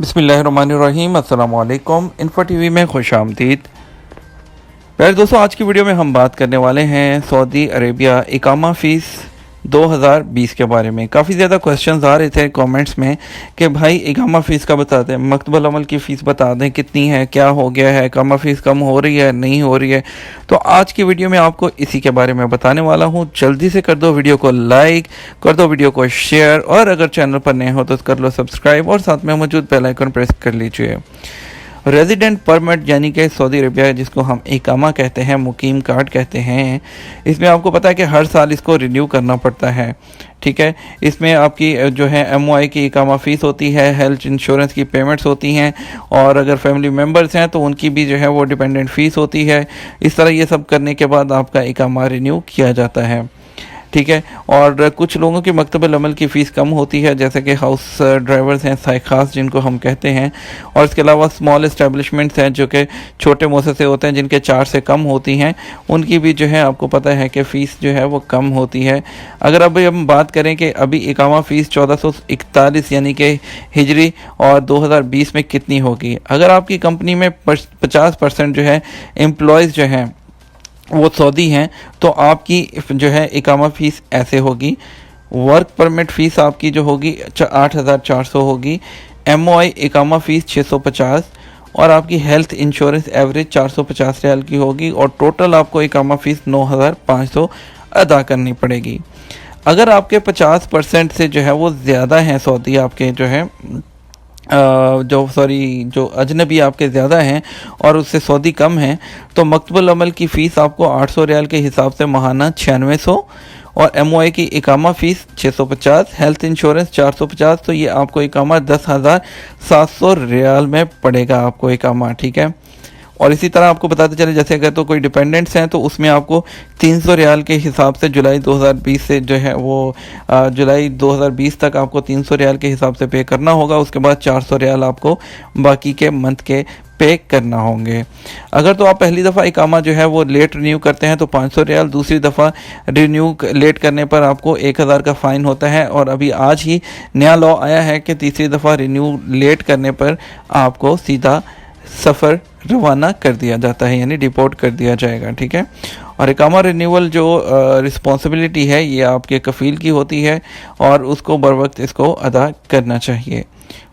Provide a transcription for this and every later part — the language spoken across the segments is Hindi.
बिस्मिल्लाहिर्रहमानिर्रहीम। अस्सलाम वालेकुम। इन्फो टीवी में खुश आमदीद। प्यारे दोस्तों, आज की वीडियो में हम बात करने वाले हैं सऊदी अरेबिया इकामा फ़ीस 2020 के बारे में। काफ़ी ज़्यादा क्वेश्चंस आ रहे थे कमेंट्स में कि भाई इकामा फ़ीस का बता दें, मकतबल अमल की फ़ीस बता दें कितनी है, क्या हो गया है, इकामा फ़ीस कम हो रही है नहीं हो रही है। तो आज की वीडियो में आपको इसी के बारे में बताने वाला हूँ। जल्दी से कर दो वीडियो को लाइक, कर दो वीडियो को शेयर, और अगर चैनल पर नए हो तो कर लो सब्सक्राइब और साथ में मौजूद बेल आइकन प्रेस कर लीजिए। रेजिडेंट परमिट यानी कि सऊदी अरेबिया जिसको हम इकामा कहते हैं, मुकीम कार्ड कहते हैं, इसमें आपको पता है कि हर साल इसको रिन्यू करना पड़ता है। ठीक है, इसमें आपकी जो है MOI की इकामा फ़ीस होती है, हेल्थ इंश्योरेंस की पेमेंट्स होती हैं, और अगर फैमिली मेम्बर्स हैं तो उनकी भी जो है वो डिपेंडेंट फ़ीस होती है। इस तरह ये सब करने के बाद आपका इकामा रिन्यू किया जाता है। ठीक है, और कुछ लोगों की मकतबल अमल की फ़ीस कम होती है, जैसे कि हाउस ड्राइवर्स हैं, साइखास जिनको हम कहते हैं, और इसके अलावा स्मॉल इस्टेब्लिशमेंट्स हैं जो कि छोटे मुअस्ससे होते हैं जिनके 4 से कम होती हैं, उनकी भी जो है आपको पता है कि फ़ीस जो है वो कम होती है। अगर अभी हम बात करें कि अभी इकामा फ़ीस 1441 यानी कि हिजरी और 2020 में कितनी होगी, अगर आपकी कंपनी में 50% जो है एम्प्लॉयज़ जो हैं वो सऊदी हैं तो आपकी जो है इकामा फ़ीस ऐसे होगी। वर्क परमिट फ़ीस आपकी जो होगी 8,400 होगी, MOI इकामा फ़ीस 650, और आपकी हेल्थ इंश्योरेंस एवरेज 450 रियाल की होगी, और टोटल आपको इकामा फ़ीस 9,500 अदा करनी पड़ेगी। अगर आपके 50% से जो है वो ज़्यादा हैं सऊदी आपके जो है जो अजनबी आपके ज़्यादा हैं और उससे सऊदी कम हैं, तो मकतबल अमल की फ़ीस आपको 800 रियाल के हिसाब से माहाना 9600, और MOI की इकामा फ़ीस 650, हेल्थ इंश्योरेंस 450, तो ये आपको इकामा 10,700 रियाल में पड़ेगा आपको इकामा। ठीक है, और इसी तरह आपको बताते चले, जैसे अगर तो कोई डिपेंडेंट्स हैं तो उसमें आपको 300 रियाल के हिसाब से जुलाई 2020 से जो है वो जुलाई 2020 तक आपको 300 रियाल के हिसाब से पे करना होगा। उसके बाद 400 रियाल आपको बाकी के मंथ के पे करना होंगे। अगर तो आप पहली दफ़ा इकामा जो है वो लेट रिन्यू करते हैं तो 500 रियाल, दूसरी दफ़ा रिन्यू लेट करने पर आपको 1000 का फ़ाइन होता है, और अभी आज ही नया लॉ आया है कि तीसरी दफ़ा रिन्यू लेट करने पर आपको सीधा सफ़र रवाना कर दिया जाता है, यानी डिपोर्ट कर दिया जाएगा। ठीक है, और इकामा रिन्यूअल जो रिस्पॉन्सिबिलिटी है ये आपके कफ़ील की होती है, और उसको बर वक्त इसको अदा करना चाहिए।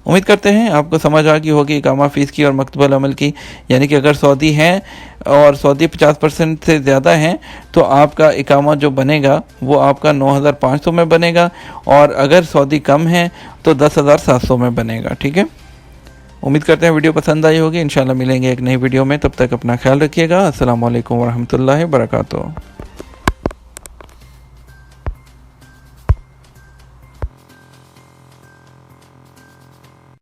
उम्मीद करते हैं आपको समझ आ गई होगी इकामा फ़ीस की और मकतबल अमल की, यानी कि अगर सऊदी हैं और सऊदी 50% से ज़्यादा हैं तो आपका इकामा जो बनेगा वो आपका 9,500 में बनेगा, और अगर सऊदी कम हैं तो 10,700 में बनेगा। ठीक है, उम्मीद करते हैं वीडियो पसंद आई होगी। इंशाल्लाह मिलेंगे एक नई वीडियो में, तब तक अपना ख्याल रखिएगा। अस्सलाम वालेकुम वरहमतुल्लाहि वबरकातुहू।